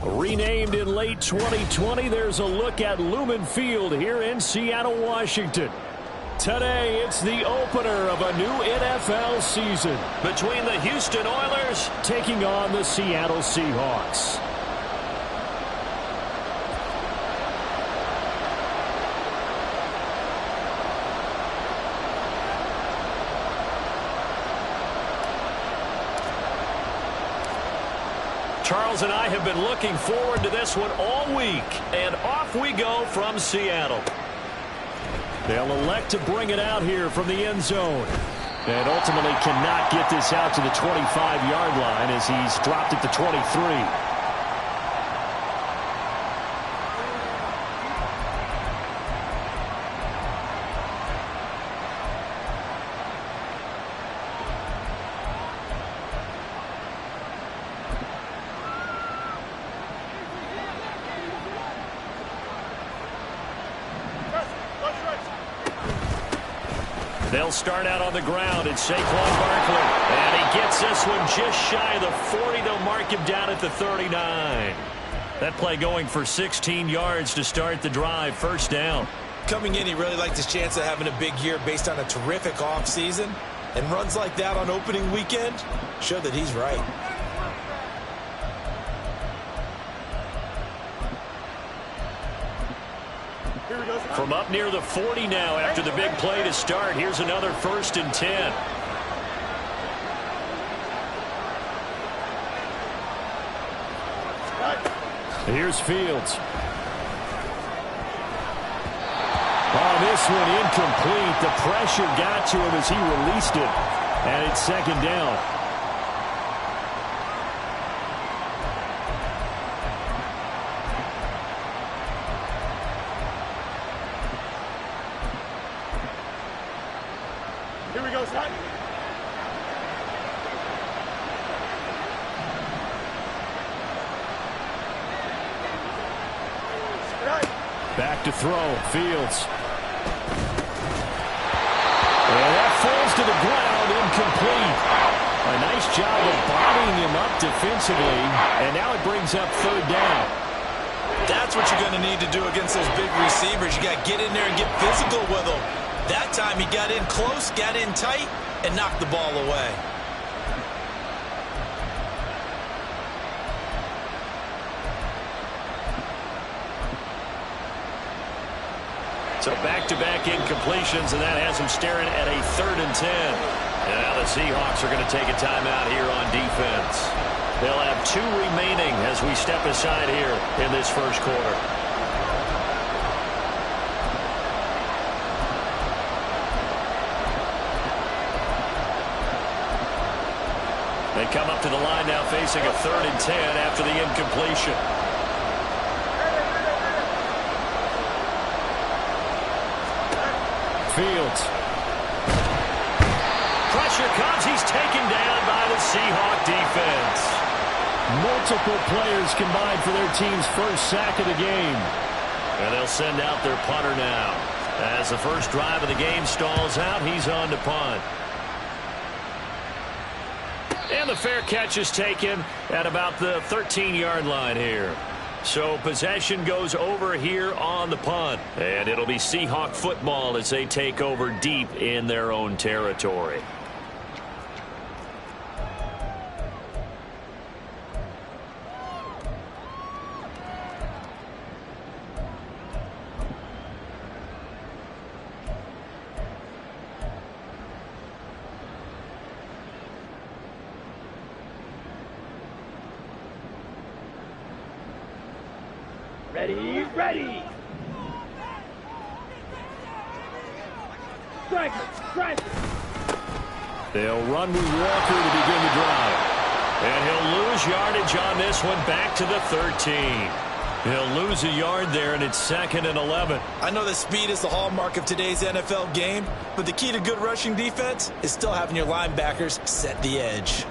Renamed in late 2020, there's a look at Lumen Field here in Seattle, Washington. Today, it's the opener of a new NFL season between the Houston Oilers taking on the Seattle Seahawks. Charles and I have been looking forward to this one all week, and off we go from Seattle. They'll elect to bring it out here from the end zone, and ultimately cannot get this out to the 25-yard line as he's dropped at the 23. They'll start out on the ground. It's Saquon Barkley. And he gets this one just shy of the 40. They'll mark him down at the 39. That play going for 16 yards to start the drive. First down. Coming in, he really liked his chance of having a big year based on a terrific offseason. And runs like that on opening weekend show that he's right. From up near the 40 now after the big play to start. Here's another 1st and 10. Here's Fields. Oh, this one incomplete. The pressure got to him as he released it. And it's 2nd down. Back to throw. Fields. And that falls to the ground, incomplete. A nice job of bodying him up defensively, and now it brings up 3rd down. That's what you're going to need to do against those big receivers. You got to get in there and get physical with them. That time he got in close, got in tight, and knocked the ball away. So back-to-back incompletions, and that has him staring at a 3rd and 10. And now the Seahawks are going to take a timeout here on defense. They'll have 2 remaining as we step aside here in this first quarter. They come up to the line now facing a 3rd and 10 after the incompletion. Fields. Pressure comes. He's taken down by the Seahawk defense. Multiple players combined for their team's first sack of the game. And they'll send out their punter now. As the first drive of the game stalls out, he's on to punt. And the fair catch is taken at about the 13-yard line here. So possession goes over here on the punt. And it'll be Seahawk football as they take over deep in their own territory. Ready. Striker. They'll run with Walker to begin the drive. And he'll lose yardage on this one back to the 13. He'll lose a yard there, and it's 2nd and 11. I know that speed is the hallmark of today's NFL game, but the key to good rushing defense is still having your linebackers set the edge.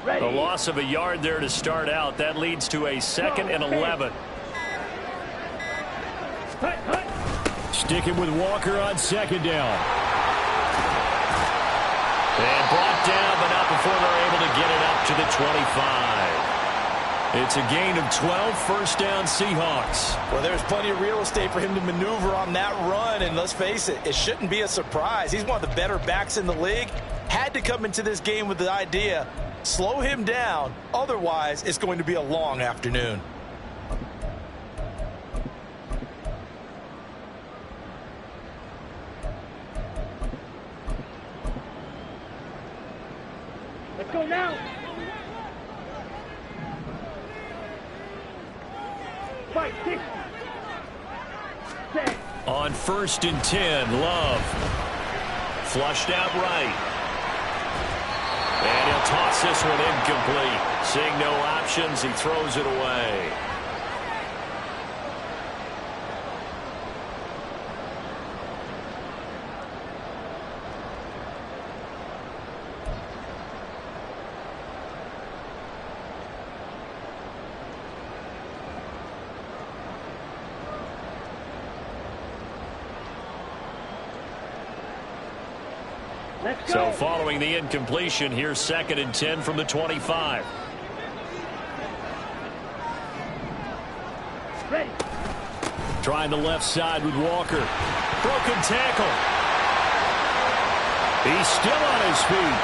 A loss of a yard there to start out. That leads to a 2nd and 11. Sticking with Walker on 2nd down. And brought down, but not before they're able to get it up to the 25. It's a gain of 12, first down Seahawks. Well, there's plenty of real estate for him to maneuver on that run, and let's face it, it shouldn't be a surprise. He's one of the better backs in the league. Had to come into this game with the idea, slow him down, otherwise it's going to be a long afternoon. Let's go now. 5, 6, 7. On 1st and 10, Love. Flushed out right. And he'll toss this one incomplete. Seeing no options, he throws it away. So following the incompletion, here's 2nd and 10 from the 25. Ready. Trying the left side with Walker. Broken tackle. He's still on his feet.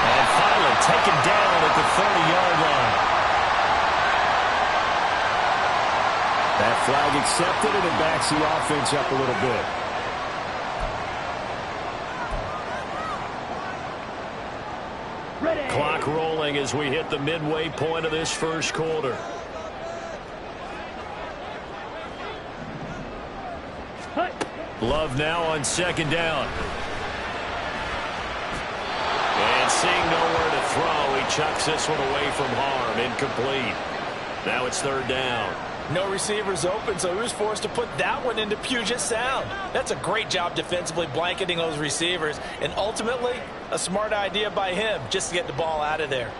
And finally taken down at the 30-yard line. That flag accepted, and it backs the offense up a little bit. Clock rolling as we hit the midway point of this first quarter. Love now on 2nd down. And seeing nowhere to throw, he chucks this one away from harm. Incomplete. Now it's 3rd down. No receivers open, so he was forced to put that one into Puget Sound. That's a great job defensively blanketing those receivers, and ultimately a smart idea by him just to get the ball out of there.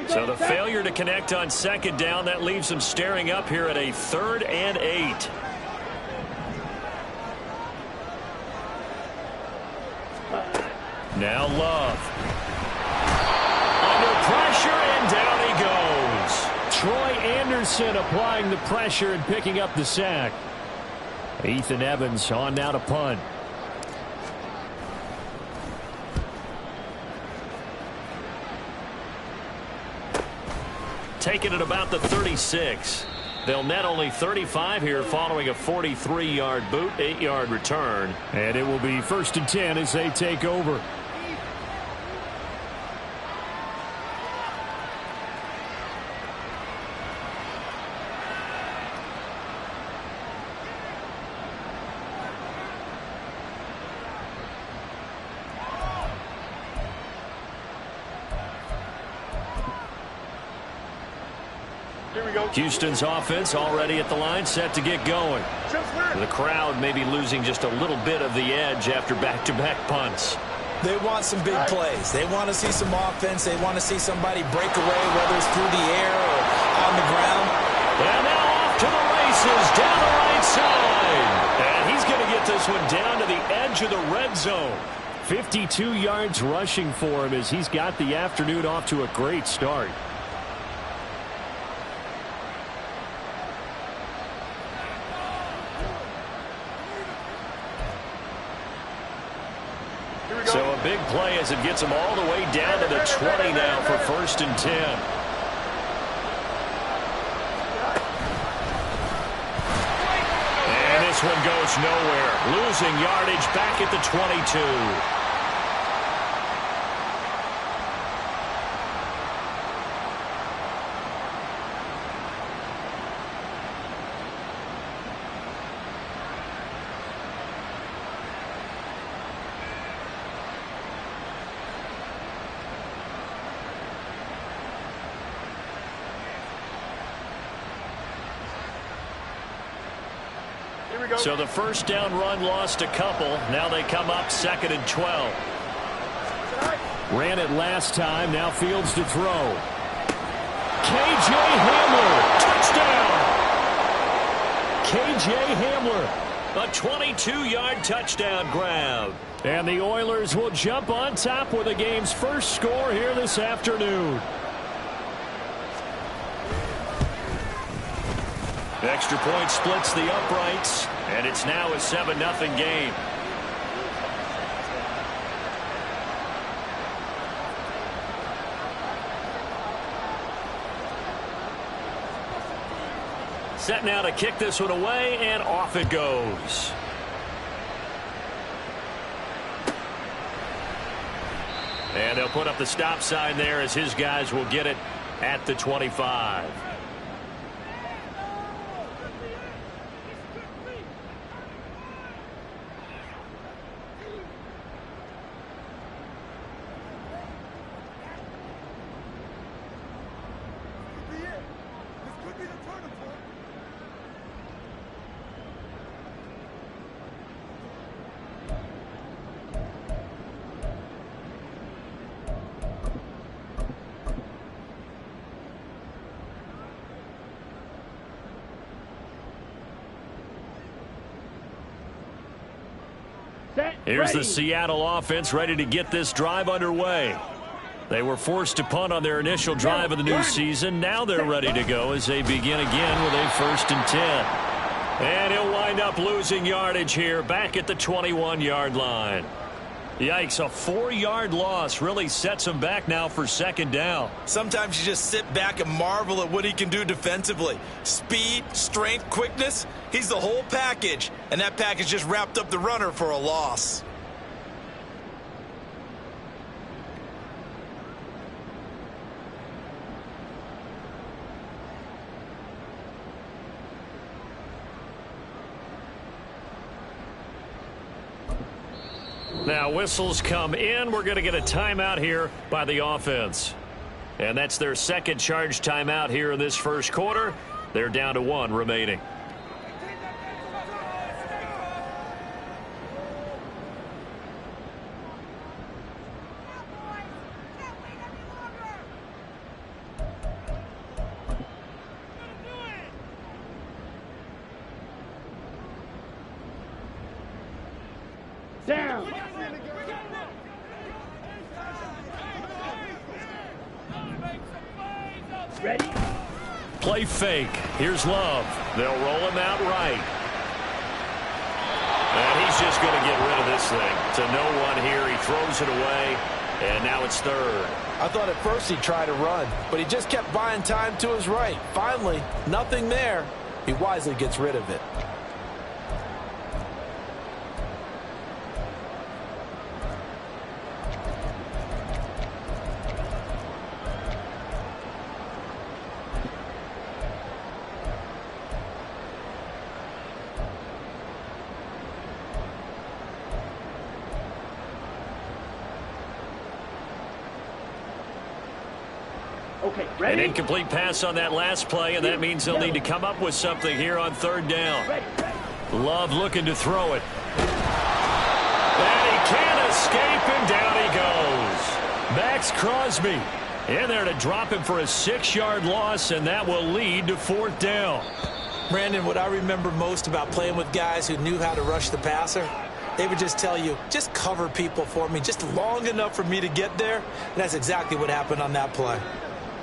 So the failure to connect on 2nd down, that leaves them staring up here at a 3rd and 8. Now Love. Under pressure, and down he goes. Troy Anderson applying the pressure and picking up the sack. Ethan Evans on now to punt. Taking it about the 36. They'll net only 35 here following a 43-yard boot, 8-yard return. And it will be 1st and 10 as they take over. Houston's offense already at the line, set to get going. The crowd may be losing just a little bit of the edge after back-to-back punts. They want some big plays. They want to see some offense. They want to see somebody break away, whether it's through the air or on the ground. And now off to the races down the right side. And he's going to get this one down to the edge of the red zone. 52 yards rushing for him as he's got the afternoon off to a great start. So a big play as it gets them all the way down to the 20 now for 1st and 10. And this one goes nowhere. Losing yardage back at the 22. So the first down run lost a couple. Now they come up 2nd and 12. Ran it last time. Now Fields to throw. K.J. Hamler. Touchdown. K.J. Hamler. A 22-yard touchdown grab. And the Oilers will jump on top with the game's first score here this afternoon. Extra point splits the uprights, and it's now a 7-0 game. Set now to kick this one away, and off it goes. And they'll put up the stop sign there as his guys will get it at the 25. Here's the Seattle offense ready to get this drive underway. They were forced to punt on their initial drive of the new season. Now they're ready to go as they begin again with a 1st and 10. And he'll wind up losing yardage here back at the 21-yard line. Yikes, a 4-yard loss really sets him back now for 2nd down. Sometimes you just sit back and marvel at what he can do defensively. Speed, strength, quickness, he's the whole package. And that package just wrapped up the runner for a loss. Now whistles come in. We're going to get a timeout here by the offense. And that's their 2nd charge timeout here in this first quarter. They're down to 1 remaining. Down. Ready? Play fake. Here's Love. They'll roll him out right. And he's just going to get rid of this thing. To no one here. He throws it away. And now it's 3rd. I thought at first he'd try to run, but he just kept buying time to his right. Finally, nothing there. He wisely gets rid of it. Okay, An ready? incomplete pass on that last play, and that means they'll need to come up with something here on 3rd down. Ready. Love looking to throw it. And he can't escape, and down he goes. Max Crosby in there to drop him for a 6-yard loss, and that will lead to 4th down. Brandon, what I remember most about playing with guys who knew how to rush the passer, they would just tell you, just cover people for me, just long enough for me to get there. And that's exactly what happened on that play.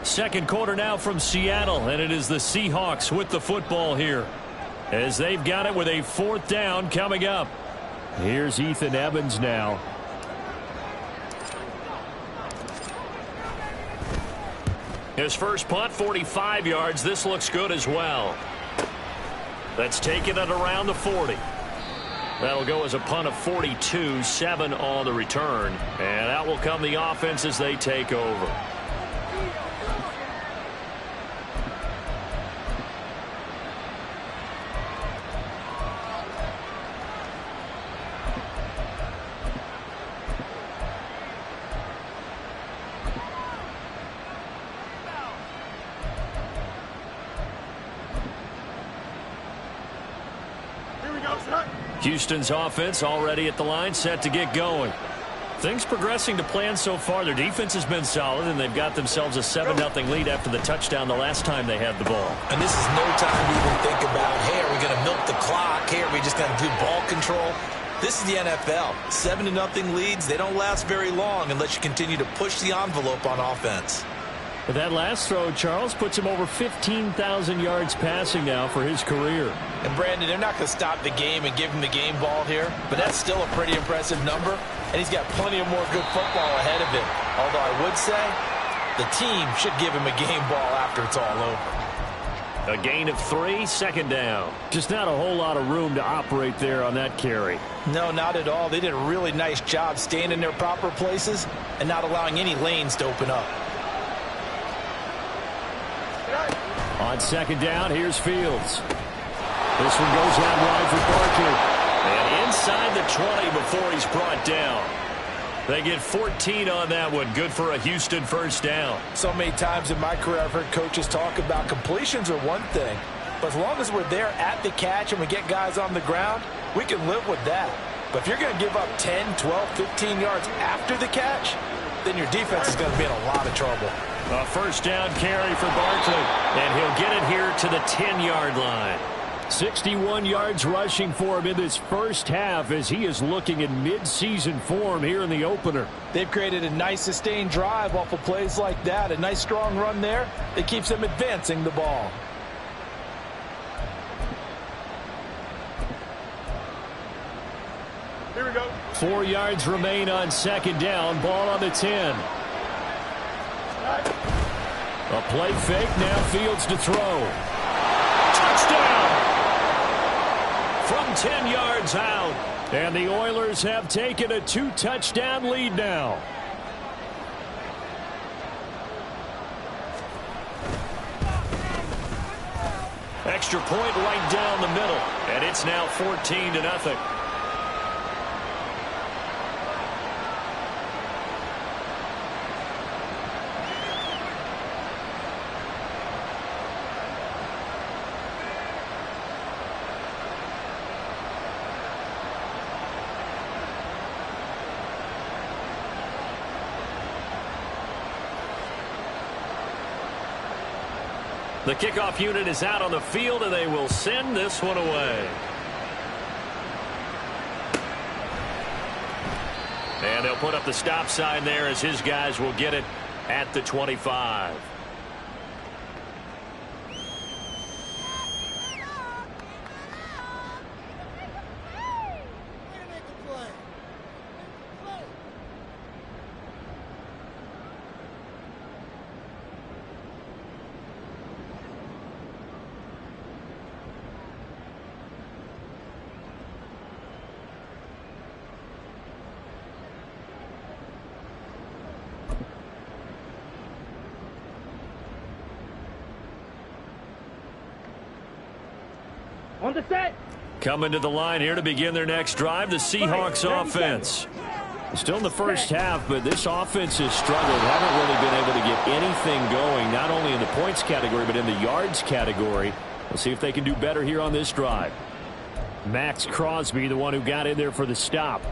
2nd quarter now from Seattle, and it is the Seahawks with the football here as they've got it with a 4th down coming up. Here's Ethan Evans now. His first punt, 45 yards. This looks good as well. That's taken it around the 40. That'll go as a punt of 42, 7 on the return. And out will come the offense as they take over. Houston's offense already at the line, set to get going. Things progressing to plan so far. Their defense has been solid, and they've got themselves a 7-0 lead after the touchdown the last time they had the ball. And this is no time to even think about, hey, are we going to milk the clock? Hey, are we just going to do ball control? This is the NFL. 7-0 leads, they don't last very long unless you continue to push the envelope on offense. But that last throw, Charles, puts him over 15,000 yards passing now for his career. And, Brandon, they're not going to stop the game and give him the game ball here, but that's still a pretty impressive number, and he's got plenty of more good football ahead of him. Although I would say the team should give him a game ball after it's all over. A gain of 3, second down. Just not a whole lot of room to operate there on that carry. No, not at all. They did a really nice job staying in their proper places and not allowing any lanes to open up. On second down, here's Fields. This one goes out wide for Barkley. And inside the 20 before he's brought down. They get 14 on that one. Good for a Houston first down. So many times in my career I've heard coaches talk about completions are one thing, but as long as we're there at the catch and we get guys on the ground, we can live with that. But if you're going to give up 10, 12, 15 yards after the catch, then your defense is going to be in a lot of trouble. A first down carry for Barkley, and he'll get it here to the 10-yard line. 61 yards rushing for him in this first half as he is looking in mid-season form here in the opener. They've created a nice sustained drive off of plays like that. A nice strong run there that keeps them advancing the ball. Here we go. 4 yards remain on second down. Ball on the 10. A play fake. Now Fields to throw. Touchdown! From 10 yards out. And the Oilers have taken a 2-touchdown lead now. Extra point right down the middle. And it's now 14-0. The kickoff unit is out on the field, and they will send this one away. And they'll put up the stop sign there as his guys will get it at the 25. On the set. Coming to the line here to begin their next drive, the Seahawks offense. Still in the first half, but this offense has struggled. Haven't really been able to get anything going, not only in the points category, but in the yards category. We'll see if they can do better here on this drive. Max Crosby, the one who got in there for the stop.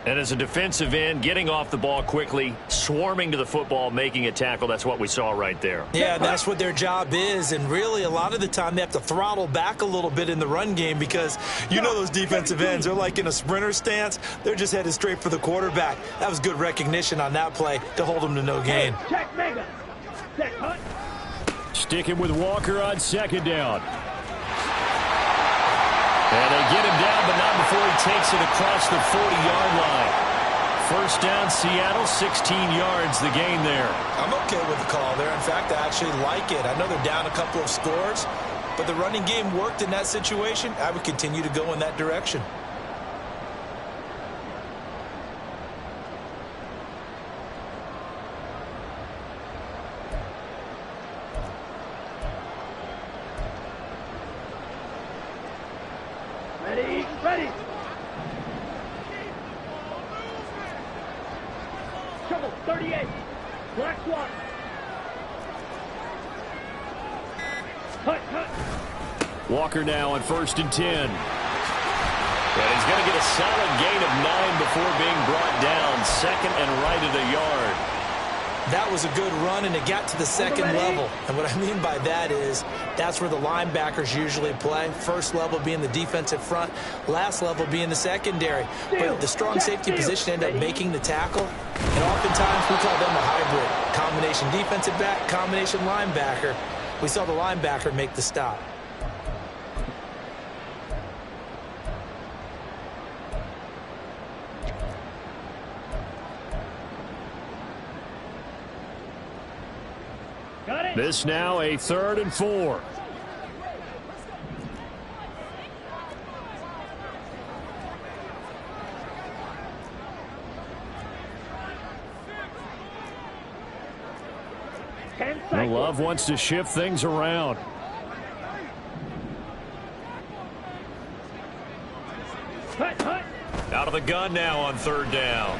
And as a defensive end, getting off the ball quickly, swarming to the football, making a tackle, that's what we saw right there. Yeah, that's what their job is, and really a lot of the time they have to throttle back a little bit in the run game because you know those defensive ends, they're like in a sprinter stance. They're just headed straight for the quarterback. That was good recognition on that play to hold them to no gain. Check mega. Set hunt. Sticking with Walker on second down. And they get him down, but not before he takes it across the 40-yard line. First down, Seattle, 16 yards, the gain there. I'm okay with the call there. In fact, I actually like it. I know they're down a couple of scores, but the running game worked in that situation. I would continue to go in that direction. Ready, ready. Trouble, 38. Black Swan. Hut, hut. Walker now on 1st and 10. And he's going to get a solid gain of 9 before being brought down. Second and right at a yard. That was a good run, and it got to the second level. And what I mean by that is that's where the linebackers usually play. First level being the defensive front, last level being the secondary. But the strong safety position ended up making the tackle. And oftentimes we call them a hybrid. Combination defensive back, combination linebacker. We saw the linebacker make the stop. This now a 3rd and 4. Love wants to shift things around. Out of the gun now on 3rd down.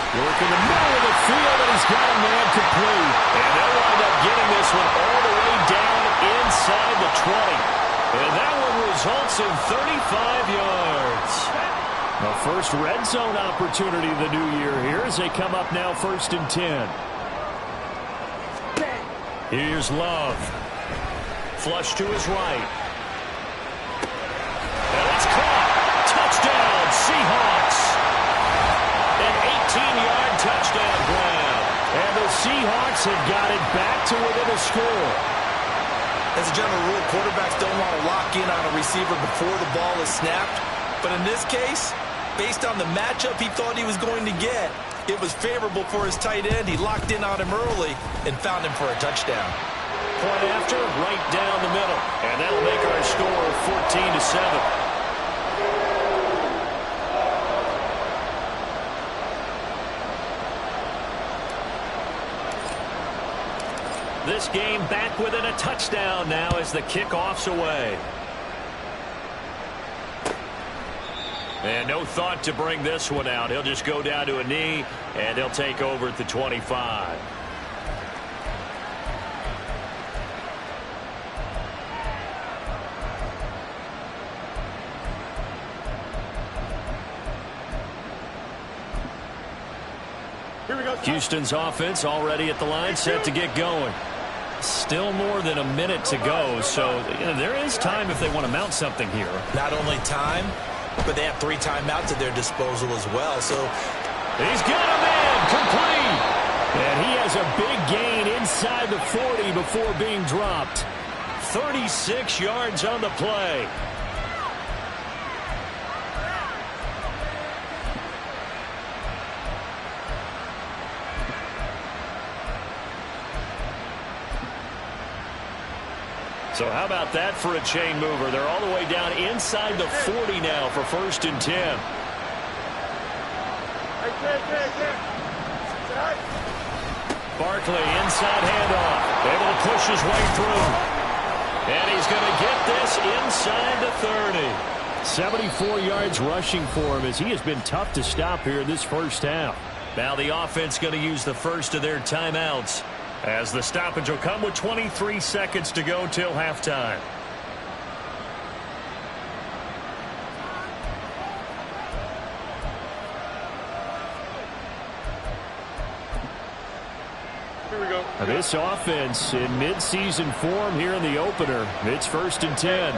Work in the middle of the field, and he's got a man complete. And they'll wind up getting this one all the way down inside the 20. And that one results in 35 yards. The first red zone opportunity of the new year here as they come up now 1st and 10. Here's Love. Flush to his right. And it's caught. Touchdown, Seahawks. An 18-yard touchdown grab. And the Seahawks have got it back to within a score. As a general rule, quarterbacks don't want to lock in on a receiver before the ball is snapped. But in this case, based on the matchup he thought he was going to get, it was favorable for his tight end. He locked in on him early and found him for a touchdown. Point after, right down the middle. And that'll make our score 14-7. This game back within a touchdown now as the kickoff's away. And no thought to bring this one out. He'll just go down to a knee, and he'll take over at the 25. Houston's offense already at the line, set to get going. Still more than a minute to go, so there is time if they want to mount something here. Not only time, but they have 3 timeouts at their disposal as well. So he's got a man complete. And he has a big gain inside the 40 before being dropped. 36 yards on the play. So how about that for a chain mover? They're all the way down inside the 40 now for 1st and 10. Barkley inside handoff. Able to push his way through. And he's going to get this inside the 30. 74 yards rushing for him as he has been tough to stop here in this first half. Now the offense going to use the first of their timeouts, as the stoppage will come with 23 seconds to go till halftime. Here we go. This offense in midseason form here in the opener. It's 1st and 10.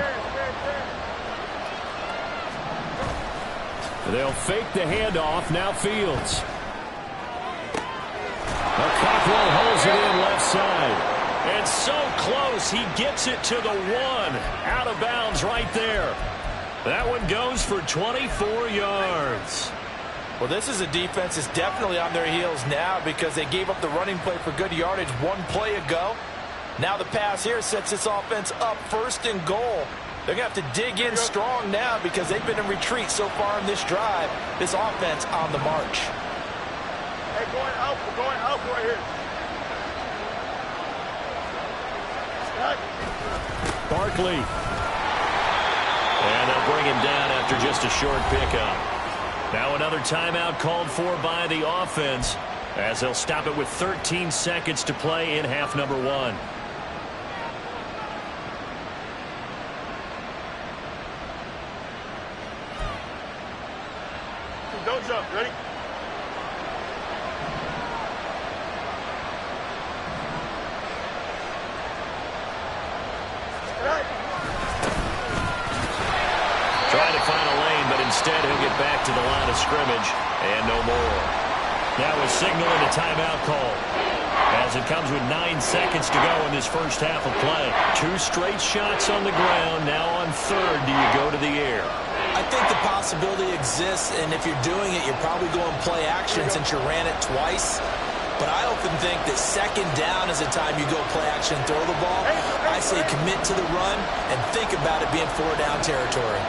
They'll fake the handoff. Now Fields. Cockrell holds it in left side. And so close, he gets it to the 1. Out of bounds right there. That one goes for 24 yards. Well, this is a defense that's definitely on their heels now because they gave up the running play for good yardage 1 play ago. Now the pass here sets this offense up 1st and goal. They're going to have to dig in strong now because they've been in retreat so far in this drive. This offense on the march. Hey, going up right here. Barkley. And they'll bring him down after just a short pickup. Now another timeout called for by the offense as they'll stop it with 13 seconds to play in half number 1. Guns up. Ready? Trying to find a lane, but instead he'll get back to the line of scrimmage and no more. That was signaling a timeout call, as it comes with 9 seconds to go in this first half of play. 2 straight shots on the ground. Now on third, do you go to the air? I think the possibility exists, and if you're doing it, you're probably going play action since you ran it twice. But I often think that second down is the time you go play action and throw the ball. I say commit to the run and think about it being 4-down territory.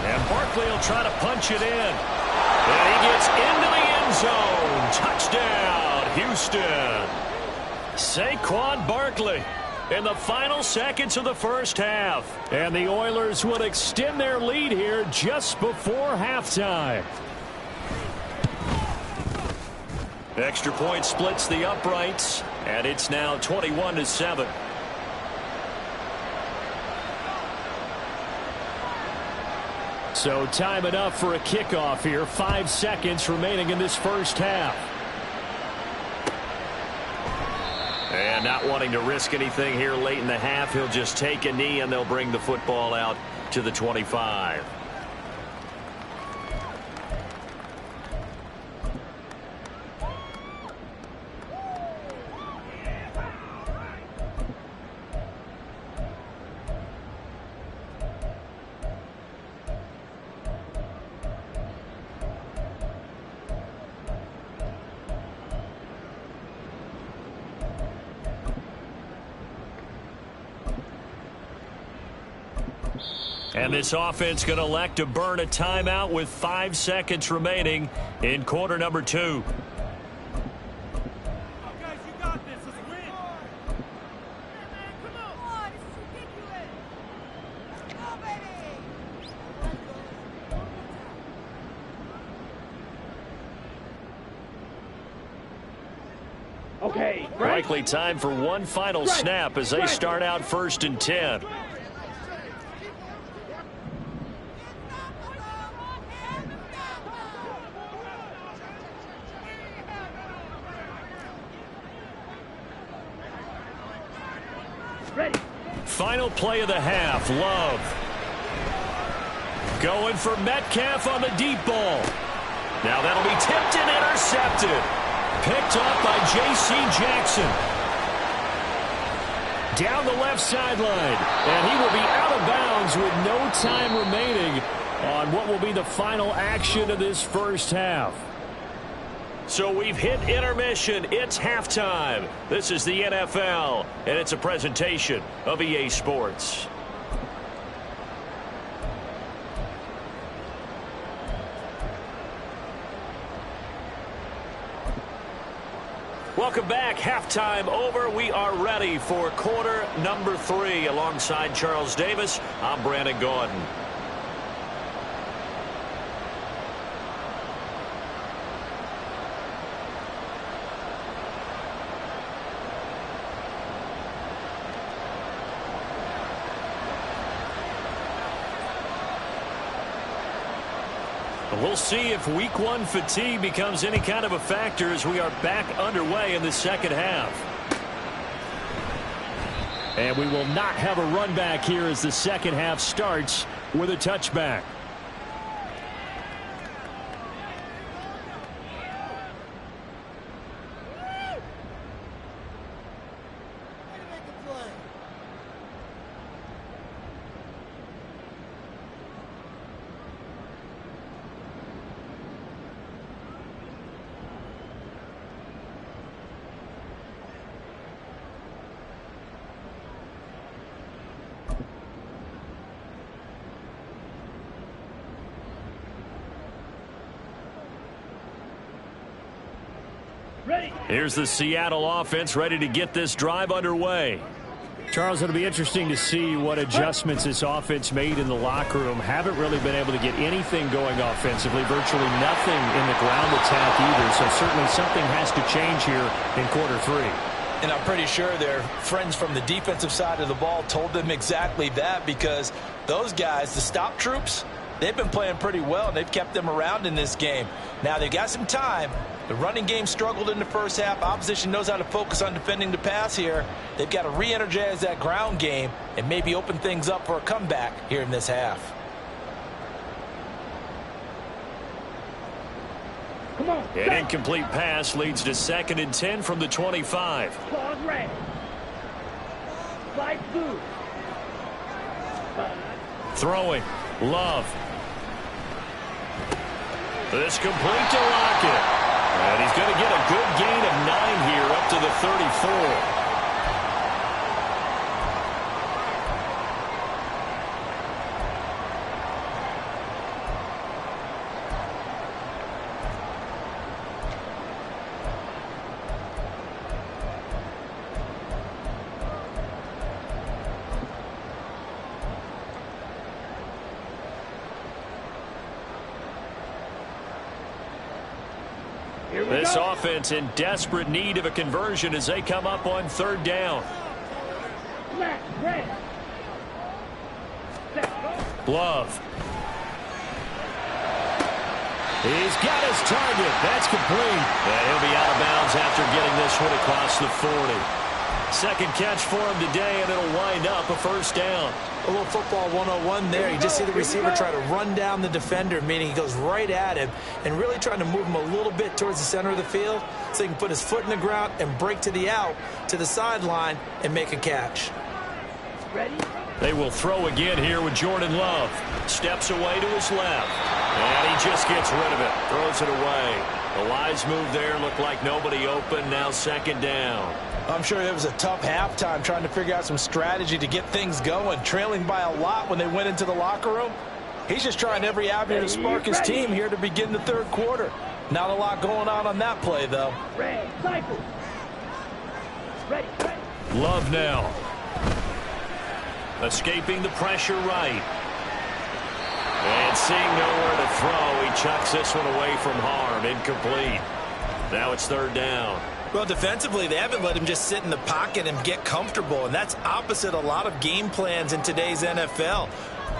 And Barkley will try to punch it in. And he gets into the end zone. Touchdown, Houston. Saquon Barkley in the final seconds of the first half. And the Oilers would extend their lead here just before halftime. Extra point splits the uprights, and it's now 21-7. So time enough for a kickoff here. 5 seconds remaining in this first half. And not wanting to risk anything here late in the half, he'll just take a knee and they'll bring the football out to the 25. And this offense going to elect to burn a timeout with 5 seconds remaining in quarter number 2. Guys, you got this. Let's win. Hey, man, come on. This is ridiculous. Go, baby. Okay. Likely time for one final snap as they start out 1st and 10. Final play of the half. Love going for Metcalf on the deep ball. Now that'll be tipped and intercepted. Picked up by J.C. Jackson. Down the left sideline. And he will be out of bounds with no time remaining on what will be the final action of this first half. So we've hit intermission. It's halftime. This is the NFL, and it's a presentation of EA Sports. Welcome back. Halftime over. We are ready for quarter number 3. Alongside Charles Davis, I'm Brandon Gaudin. We'll see if week 1 fatigue becomes any kind of a factor as we are back underway in the second half. And we will not have a run back here as the second half starts with a touchback. Here's the Seattle offense ready to get this drive underway. Charles, it'll be interesting to see what adjustments this offense made in the locker room. Haven't really been able to get anything going offensively, virtually nothing in the ground attack either, so certainly something has to change here in quarter 3. And I'm pretty sure their friends from the defensive side of the ball told them exactly that, because those guys, the stop troops, they've been playing pretty well, and they've kept them around in this game. Now, they've got some time. The running game struggled in the first half. Opposition knows how to focus on defending the pass here. They've got to re-energize that ground game and maybe open things up for a comeback here in this half. Come on. An incomplete pass leads to 2nd and 10 from the 25. Pause red. Slide blue. Throwing. Love. This complete to Lockett. And he's going to get a good gain of 9 here up to the 34. This offense in desperate need of a conversion as they come up on 3rd down. Love. He's got his target. That's complete. And he'll be out of bounds after getting this one across the 40. 2nd catch for him today, and it'll wind up a 1st down. A little football 101 there. You just see the receiver try to run down the defender, meaning he goes right at him and really trying to move him a little bit towards the center of the field so he can put his foot in the ground and break to the out, to the sideline, and make a catch. Ready? They will throw again here with Jordan Love. Steps away to his left. And he just gets rid of it. Throws it away. The wise move there. Looked like nobody open. Now 2nd down. I'm sure it was a tough halftime trying to figure out some strategy to get things going. Trailing by a lot when they went into the locker room. He's just trying every avenue to spark his team here to begin the 3rd quarter. Not a lot going on that play, though. Red. Cycle. Ready. Love now. Escaping the pressure right. And seeing nowhere to throw, he chucks this one away from harm. Incomplete. Now it's 3rd down. Well, defensively, they haven't let him just sit in the pocket and get comfortable, and that's opposite a lot of game plans in today's NFL.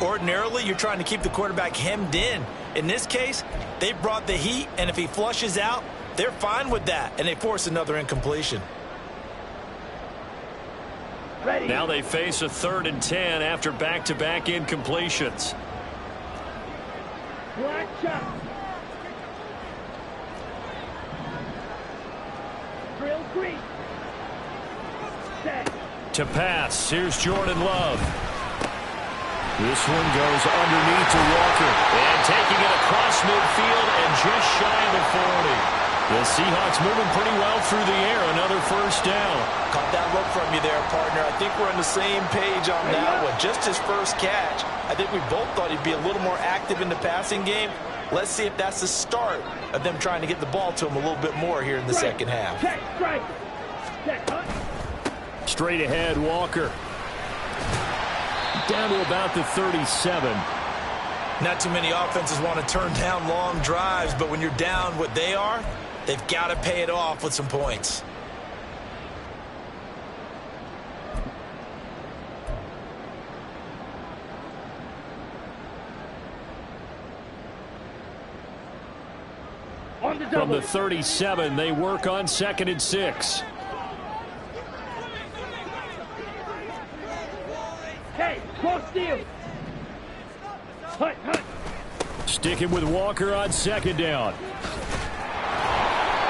Ordinarily, you're trying to keep the quarterback hemmed in. In this case, they brought the heat, and if he flushes out, they're fine with that, and they force another incompletion. Ready. Now they face a 3rd and 10 after back-to-back incompletions. Black shot. Drill green. Set. To pass, here's Jordan Love. This one goes underneath to Walker. And taking it across midfield and just shy of the 40. The Seahawks moving pretty well through the air. Another 1st down. Caught that look from you there, partner. I think we're on the same page on that one. Just his first catch. I think we both thought he'd be a little more active in the passing game. Let's see if that's the start of them trying to get the ball to him a little bit more here in the 2nd half. Check, strike. Check, Straight ahead, Walker. Down to about the 37. Not too many offenses want to turn down long drives, but when you're down what they are, they've got to pay it off with some points. From the 37, they work on 2nd and 6. Hey, cross steal. Hut, hut. Sticking with Walker on 2nd down.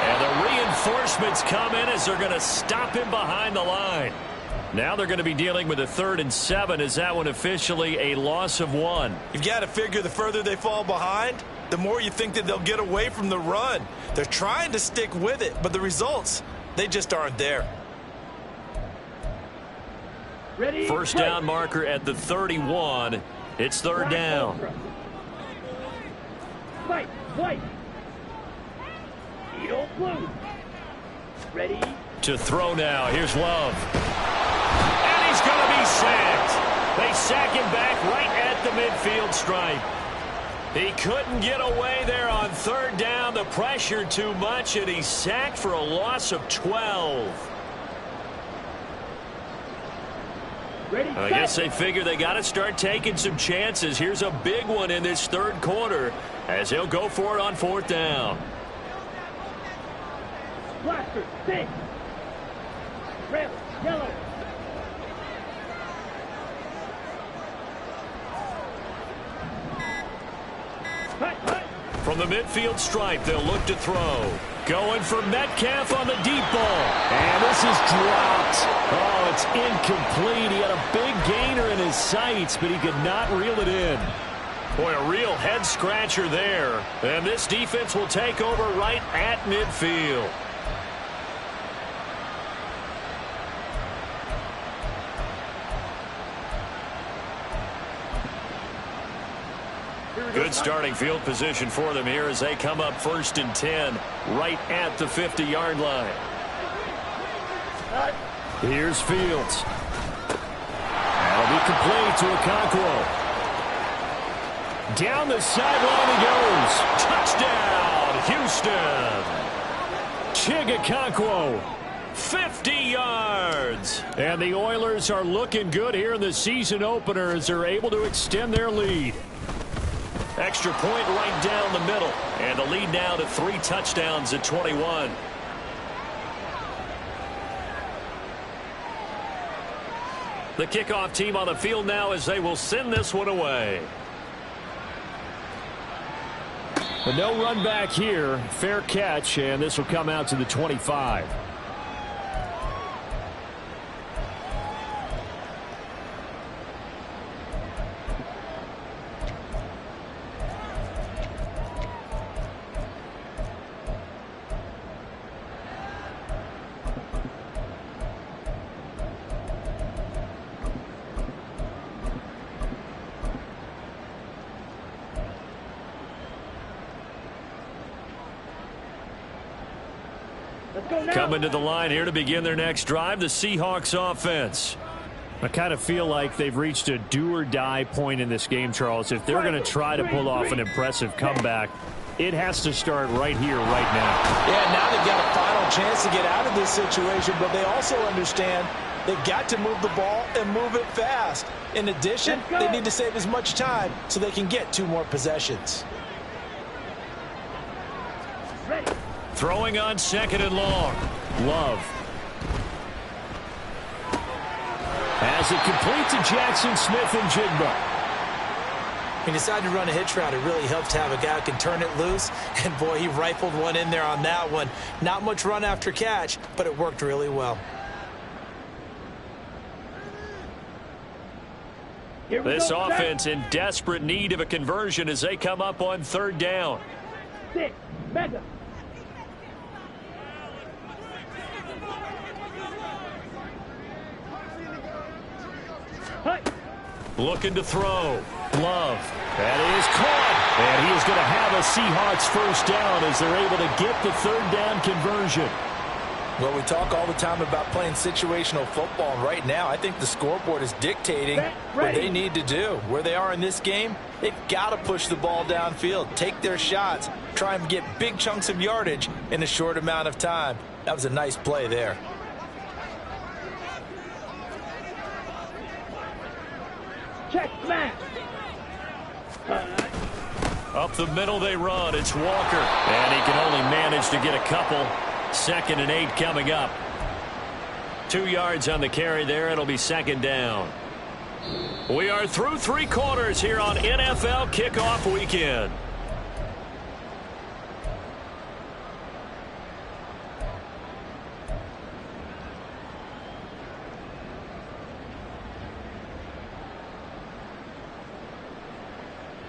And the reinforcements come in as they're going to stop him behind the line. Now they're going to be dealing with a 3rd and 7. Is that one officially a loss of 1? You've got to figure the further they fall behind, the more you think that they'll get away from the run. They're trying to stick with it, but the results, they just aren't there. Ready. 1st down marker at the 31. It's 3rd down. Fight, fight. Eagle blue. Ready. To throw now. Here's Love. And he's going to be sacked. They sack him back right at the midfield stripe. He couldn't get away there on 3rd down. The pressure too much, and he's sacked for a loss of 12. I guess they figure they got to start taking some chances. Here's a big one in this third quarter as he'll go for it on fourth down. Blaster, 6. Red, yellow. From the midfield stripe, they'll look to throw. Going for Metcalf on the deep ball. And this is dropped. Oh, it's incomplete. He had a big gainer in his sights, but he could not reel it in. Boy, a real head-scratcher there. And this defense will take over right at midfield. Good starting field position for them here as they come up 1st and 10 right at the 50-yard line. Here's Fields. That'll be complete to Okonkwo. Down the sideline he goes. Touchdown, Houston. Chig Okonkwo, 50 yards. And the Oilers are looking good here in the season opener as they're able to extend their lead. Extra point right down the middle. And the lead now to 3 touchdowns at 21. The kickoff team on the field now as they will send this one away. But no run back here. Fair catch, and this will come out to the 25. Coming to the line here to begin their next drive, the Seahawks offense. I kind of feel like they've reached a do-or-die point in this game, Charles. If they're going to try to pull off an impressive comeback, it has to start right here, right now. Yeah, now they've got a final chance to get out of this situation, but they also understand they've got to move the ball and move it fast. In addition, they need to save as much time so they can get 2 more possessions. Ready. Throwing on 2nd and long. Love. As it complete to Jackson Smith and Jigba. He decided to run a hitch route. It really helps to have a guy who can turn it loose. And, boy, he rifled one in there on that one. Not much run after catch, but it worked really well. This offense in desperate need of a conversion as they come up on 3rd down. 6. Mega. Looking to throw. Love. That is caught. And he is going to have a Seahawks 1st down as they're able to get the 3rd down conversion. Well, we talk all the time about playing situational football. And right now, I think the scoreboard is dictating what they need to do. Where they are in this game, they've got to push the ball downfield, take their shots, try and get big chunks of yardage in a short amount of time. That was a nice play there. Check smash. Up the middle they run. It's Walker. And he can only manage to get a couple. 2nd and 8 coming up. 2 yards on the carry there. It'll be 2nd down. We are through 3 quarters here on NFL Kickoff Weekend.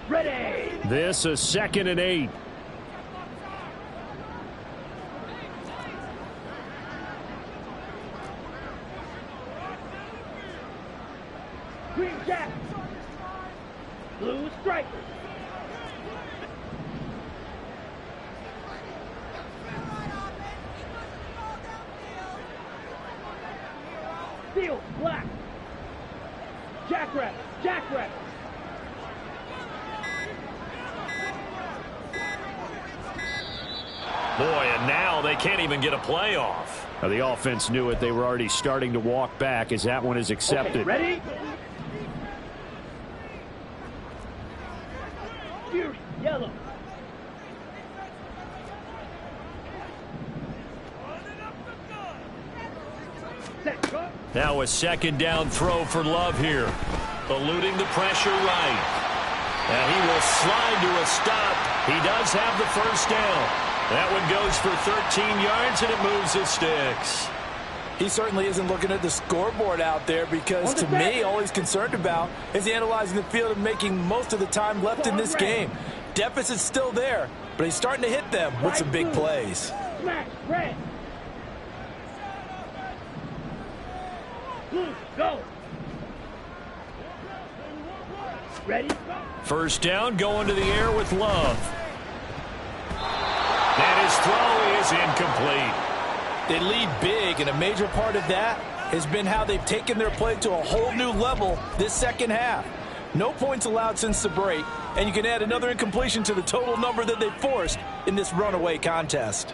Ready. This is 2nd and 8. Green Jack. Blue Stripers. Field black. Jackrabbit. Jackrabbit. Boy, and now they can't even get a play off. Now, the offense knew it. They were already starting to walk back as that one is accepted. Okay, ready? Fierce yellow. Now a second down throw for Love here. Eluding the pressure right. And he will slide to a stop. He does have the first down. That one goes for 13 yards, and it moves the sticks. He certainly isn't looking at the scoreboard out there because, to me, all he's concerned about is analyzing the field and making most of the time left in this game. Deficit's still there, but he's starting to hit them with some big plays. Smash, red. Blue, go. Ready? First down, going to the air with Love. And his throw is incomplete. They lead big, and a major part of that has been how they've taken their play to a whole new level this second half. No points allowed since the break, and you can add another incompletion to the total number that they forced in this runaway contest.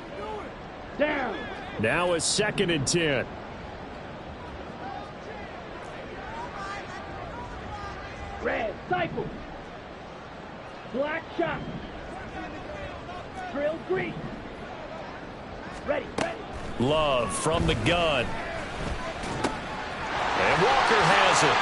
Down. Now a 2nd and 10. Red, cycle. Black shot. Drill green. Ready, ready. Love from the gun. And Walker has it.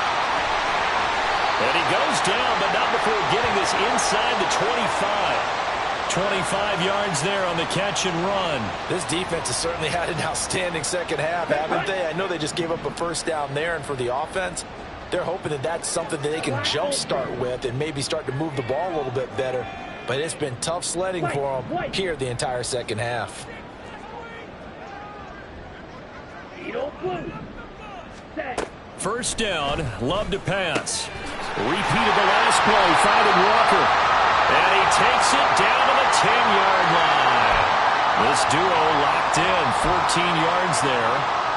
And he goes down, but not before getting this inside the 25. 25 yards there on the catch and run. This defense has certainly had an outstanding second half, haven't they? I know they just gave up a first down there, and for the offense, they're hoping that that's something that they can jumpstart with and maybe start to move the ball a little bit better. But it's been tough sledding for them here the entire second half. First down, Love to pass. Repeated the last play, finding Walker. And he takes it down to the 10-yard line. This duo locked in, 14 yards there,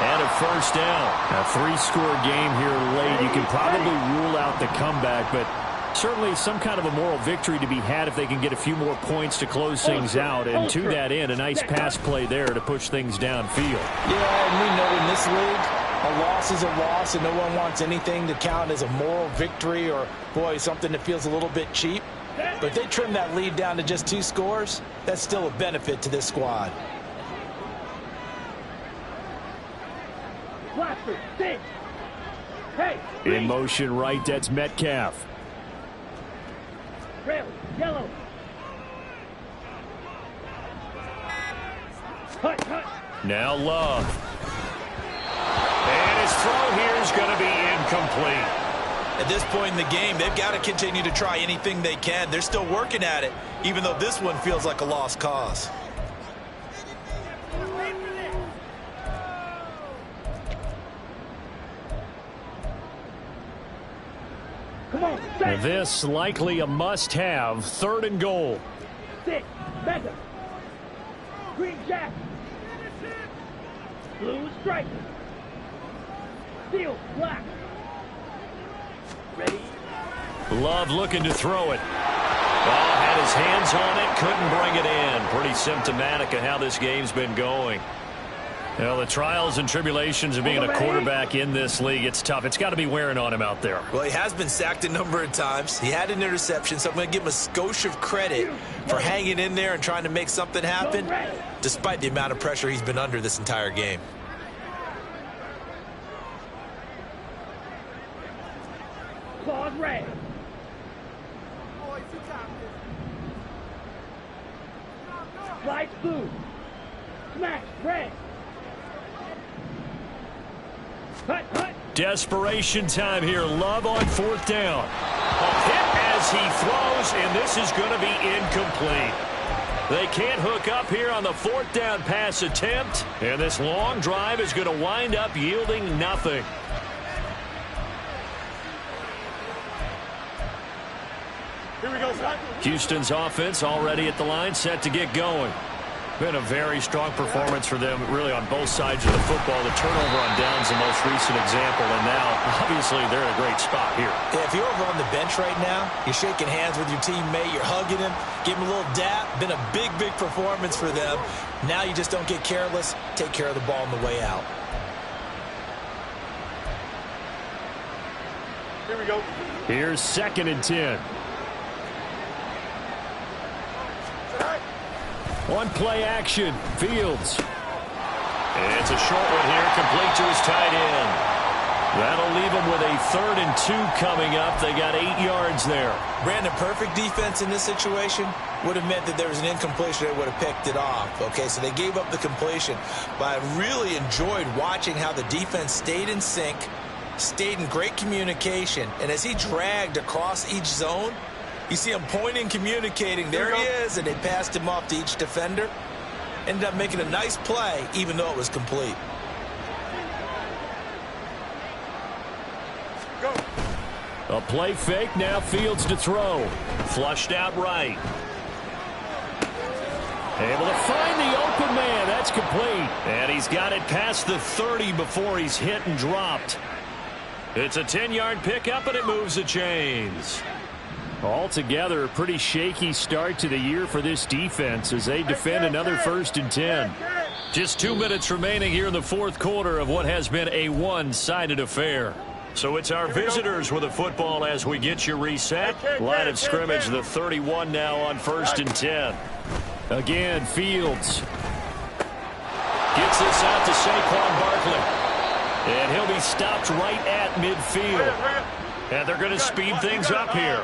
and a first down. A 3-score game here late. You can probably rule out the comeback, but certainly some kind of a moral victory to be had if they can get a few more points to close things out. And to that end, a nice pass play there to push things downfield. Yeah, and we know in this league, a loss is a loss, and no one wants anything to count as a moral victory or, boy, something that feels a little bit cheap. But if they trim that lead down to just 2 scores, that's still a benefit to this squad. In motion right, that's Metcalf. Trail, yellow. Cut, cut. Now Love. And his throw here is going to be incomplete. At this point in the game, they've got to continue to try anything they can. They're still working at it, even though this one feels like a lost cause. Come on, this likely a must-have, 3rd and goal. 6, mega. Green jack. Blue stripe. Steel, black. Ready? Love looking to throw it. Oh, had his hands on it, couldn't bring it in. Pretty symptomatic of how this game's been going. Well, the trials and tribulations of being a quarterback in this league, it's tough. It's got to be wearing on him out there. Well, he has been sacked a number of times. He had an interception, so I'm going to give him a skosh of credit for hanging in there and trying to make something happen, despite the amount of pressure he's been under this entire game. Claws red. Slice blue. Smash red. Cut, cut. Desperation time here. Love on 4th down. A hit as he throws, and this is going to be incomplete. They can't hook up here on the 4th down pass attempt, and this long drive is going to wind up yielding nothing. Here we go, son. Houston's offense already at the line, set to get going. Been a very strong performance for them, really, on both sides of the football. The turnover on downs, the most recent example, and now, obviously, they're in a great spot here. Yeah, if you're over on the bench right now, you're shaking hands with your teammate, you're hugging him, give him a little dap. Been a big, big performance for them. Now you just don't get careless. Take care of the ball on the way out. Here we go. Here's 2nd and 10. On play action, Fields. It's a short one here, complete to his tight end. That'll leave him with a 3rd and 2 coming up. They got 8 yards there. Brandon, perfect defense in this situation would have meant that there was an incompletion. They would have picked it off. Okay, so they gave up the completion. But I really enjoyed watching how the defense stayed in sync, stayed in great communication. And as he dragged across each zone, you see him pointing, communicating. There he is, and they passed him off to each defender. Ended up making a nice play, even though it was complete. Go. A play fake, now Fields to throw. Flushed out right. Able to find the open man. That's complete. And he's got it past the 30 before he's hit and dropped. It's a 10-yard pickup, and it moves the chains. Altogether, a pretty shaky start to the year for this defense as they defend another 1st and 10. Just 2 minutes remaining here in the 4th quarter of what has been a one-sided affair. So it's our visitors with the football as we get you reset. Line of scrimmage, the 31 now on 1st and 10. Again, Fields gets this out to Saquon Barkley. And he'll be stopped right at midfield. And they're going to speed things up here.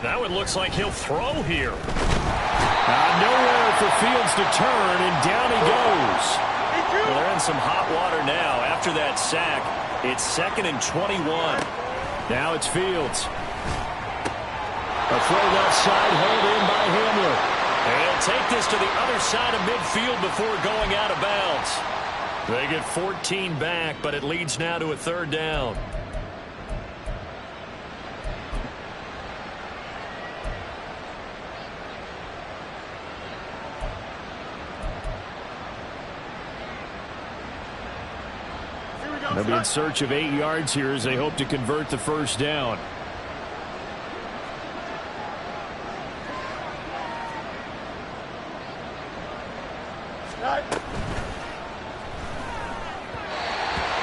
Now it looks like he'll throw here. Nowhere for Fields to turn, and down he goes. Well, they're in some hot water now. After that sack, it's 2nd and 21. Now it's Fields. A throw left side, held in by Hamler. And he'll take this to the other side of midfield before going out of bounds. They get 14 back, but it leads now to a 3rd down. They'll be in search of 8 yards here as they hope to convert the 1st down.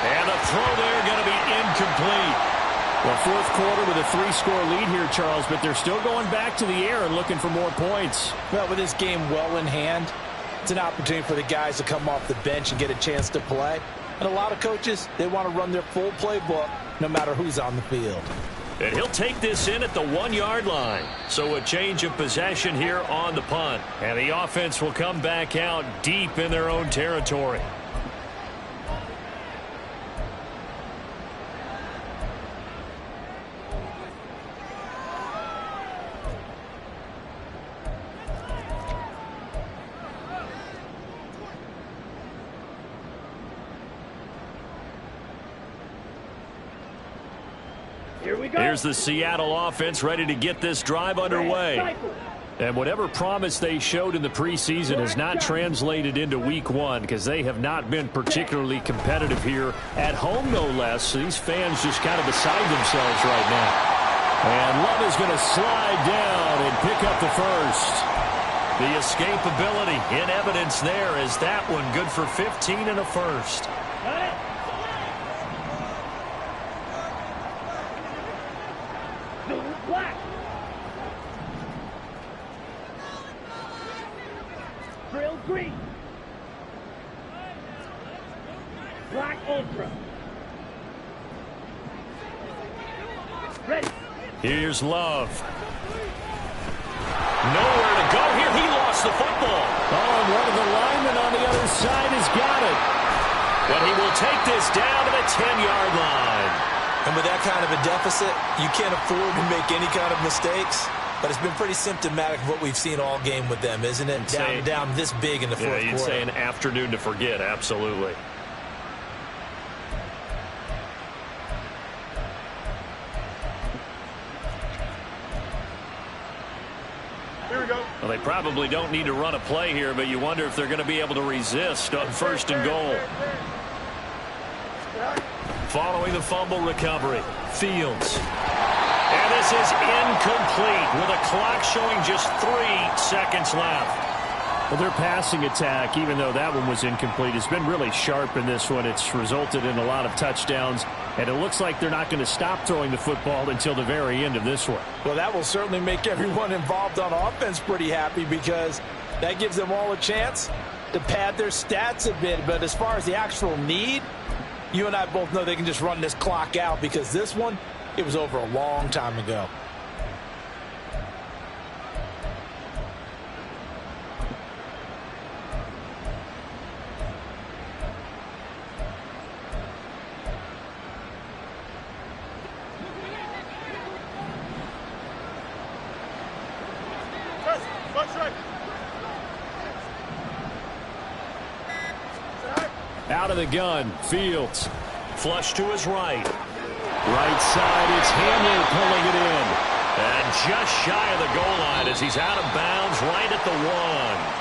And the throw there going to be incomplete. Well, 4th quarter with a 3-score lead here, Charles, but they're still going back to the air and looking for more points. Well, with this game well in hand, it's an opportunity for the guys to come off the bench and get a chance to play. And a lot of coaches, they want to run their full playbook no matter who's on the field. And he'll take this in at the 1-yard line. So a change of possession here on the punt. And the offense will come back out deep in their own territory. Here we go. Here's the Seattle offense ready to get this drive underway. And whatever promise they showed in the preseason has not translated into week 1 because they have not been particularly competitive here at home, no less. So these fans just kind of beside themselves right now. And Love is going to slide down and pick up the 1st. The escapability in evidence there is that one good for 15 and a 1st. Black. Drill green. Black ultra. Ready. Here's Love. Nowhere to go here. He lost the football. Oh, and one of the linemen on the other side has got it. But he will take this down to the 10-yard line. And with that kind of a deficit, you can't afford to make any kind of mistakes. But it's been pretty symptomatic of what we've seen all game with them, isn't it? Down this big in the 4th quarter. Yeah, you'd say an afternoon to forget, absolutely. we go. Well, they probably don't need to run a play here, but you wonder if they're going to be able to resist on first and goal. Following the fumble recovery, Fields. And this is incomplete with a clock showing just 3 seconds left. Well, their passing attack, even though that one was incomplete, has been really sharp in this one. It's resulted in a lot of touchdowns, and it looks like they're not going to stop throwing the football until the very end of this one. Well, that will certainly make everyone involved on offense pretty happy because that gives them all a chance to pad their stats a bit. But as far as the actual need, you and I both know they can just run this clock out because this one, it was over a long time ago. Out of the gun, Fields. Flush to his right. Right side, it's Hamler pulling it in. And just shy of the goal line as he's out of bounds right at the 1.